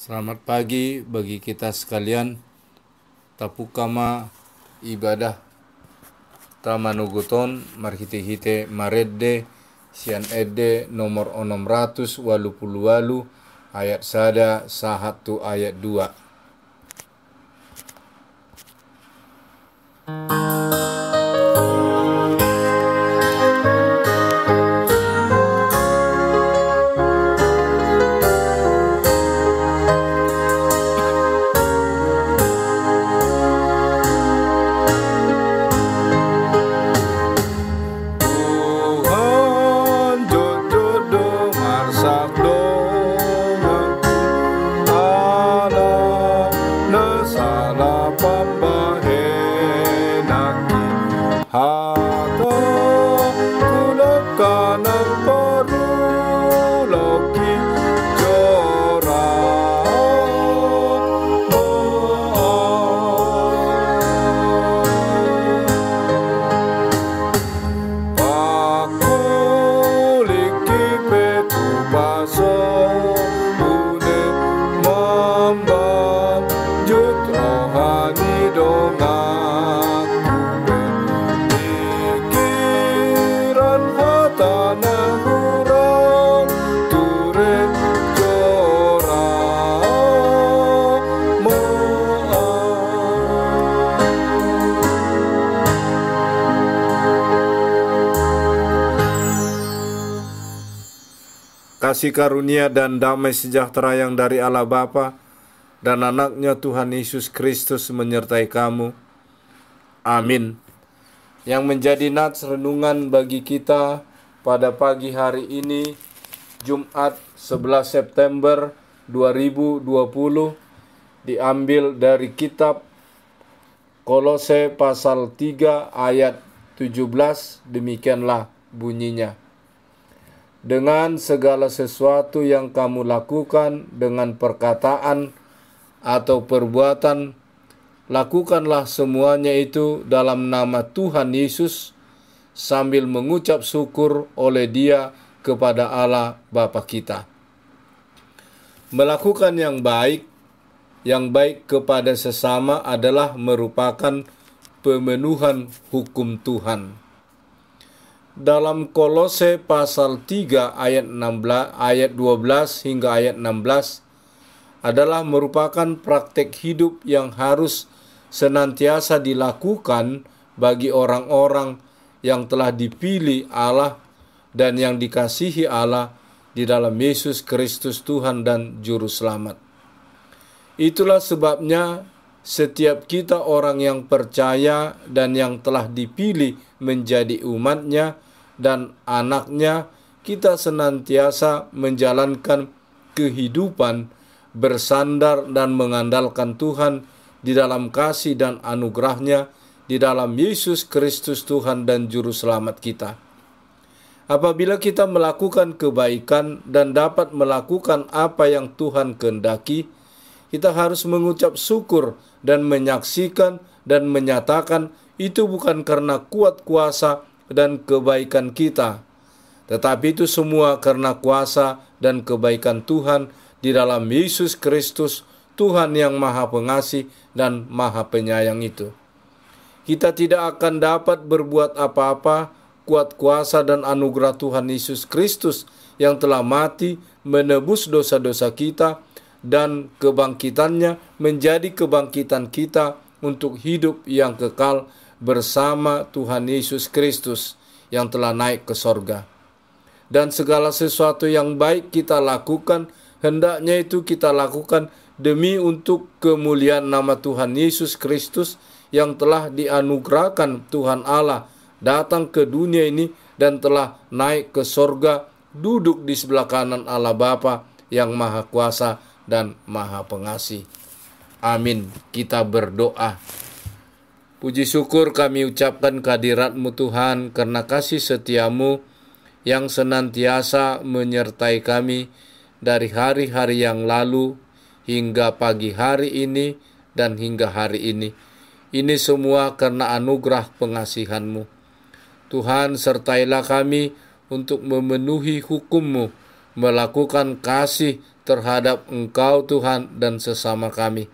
Selamat pagi bagi kita sekalian. Tapukama ibadah tamanuguton marhite-hite maredde sian edde nomor 688 ayat sada sahatu ayat 2. Kasih karunia dan damai sejahtera yang dari Allah Bapa dan anaknya Tuhan Yesus Kristus menyertai kamu. Amin. Yang menjadi nats renungan bagi kita pada pagi hari ini, Jumat 11 September 2020, diambil dari kitab Kolose pasal 3 ayat 17, demikianlah bunyinya. Dengan segala sesuatu yang kamu lakukan dengan perkataan atau perbuatan, lakukanlah semuanya itu dalam nama Tuhan Yesus sambil mengucap syukur oleh Dia kepada Allah Bapa kita. Melakukan yang baik kepada sesama adalah merupakan pemenuhan hukum Tuhan. Dalam Kolose pasal 3 ayat 12 hingga ayat 16 adalah merupakan praktek hidup yang harus senantiasa dilakukan bagi orang-orang yang telah dipilih Allah dan yang dikasihi Allah di dalam Yesus Kristus Tuhan dan Juru Selamat. Itulah sebabnya setiap kita orang yang percaya dan yang telah dipilih menjadi umatnya dan anaknya, kita senantiasa menjalankan kehidupan bersandar dan mengandalkan Tuhan di dalam kasih dan anugerahnya di dalam Yesus Kristus Tuhan dan Juru Selamat kita. Apabila kita melakukan kebaikan dan dapat melakukan apa yang Tuhan kehendaki, kita harus mengucap syukur dan menyaksikan dan menyatakan itu bukan karena kuat kuasa dan kebaikan kita, tetapi itu semua karena kuasa dan kebaikan Tuhan di dalam Yesus Kristus, Tuhan yang Maha Pengasih dan Maha Penyayang itu. Kita tidak akan dapat berbuat apa-apa, kuat kuasa dan anugerah Tuhan Yesus Kristus yang telah mati menebus dosa-dosa kita dan kebangkitannya menjadi kebangkitan kita untuk hidup yang kekal bersama Tuhan Yesus Kristus yang telah naik ke sorga. Dan segala sesuatu yang baik kita lakukan, hendaknya itu kita lakukan demi untuk kemuliaan nama Tuhan Yesus Kristus yang telah dianugerahkan Tuhan Allah datang ke dunia ini dan telah naik ke sorga, duduk di sebelah kanan Allah Bapa yang Maha Kuasa dan Maha Pengasih. Amin. Kita berdoa. Puji syukur kami ucapkan kehadirat-Mu Tuhan karena kasih setia-Mu yang senantiasa menyertai kami dari hari-hari yang lalu hingga pagi hari ini dan hingga hari ini. Ini semua karena anugerah pengasihan-Mu. Tuhan, sertailah kami untuk memenuhi hukum-Mu melakukan kasih terhadap Engkau Tuhan dan sesama kami.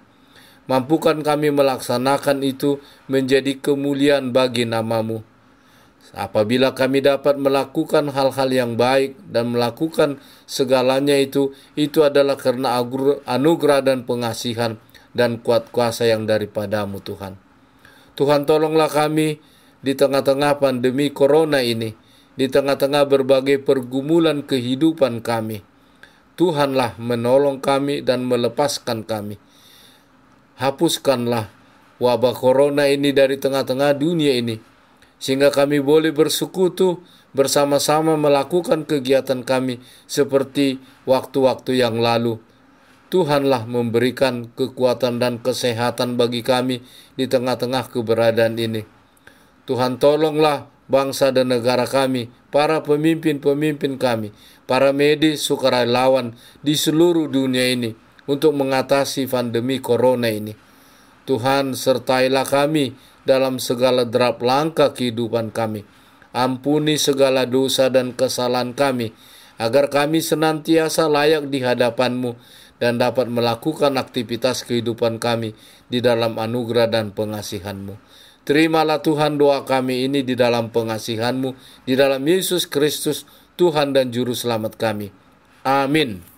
Mampukan kami melaksanakan itu menjadi kemuliaan bagi nama-Mu. Apabila kami dapat melakukan hal-hal yang baik dan melakukan segalanya itu adalah karena anugerah dan pengasihan dan kuat kuasa yang daripada-Mu Tuhan. Tuhan, tolonglah kami di tengah-tengah pandemi corona ini, di tengah-tengah berbagai pergumulan kehidupan kami. Tuhanlah menolong kami dan melepaskan kami. Hapuskanlah wabah corona ini dari tengah-tengah dunia ini, sehingga kami boleh bersekutu bersama-sama melakukan kegiatan kami seperti waktu-waktu yang lalu. Tuhanlah memberikan kekuatan dan kesehatan bagi kami di tengah-tengah keberadaan ini. Tuhan, tolonglah bangsa dan negara kami, para pemimpin-pemimpin kami, para medis, sukarelawan di seluruh dunia ini untuk mengatasi pandemi corona ini. Tuhan, sertailah kami dalam segala derap langkah kehidupan kami. Ampuni segala dosa dan kesalahan kami, agar kami senantiasa layak di hadapan-Mu dan dapat melakukan aktivitas kehidupan kami di dalam anugerah dan pengasihan-Mu. Terimalah Tuhan doa kami ini di dalam pengasihan-Mu, di dalam Yesus Kristus, Tuhan dan Juru Selamat kami. Amin.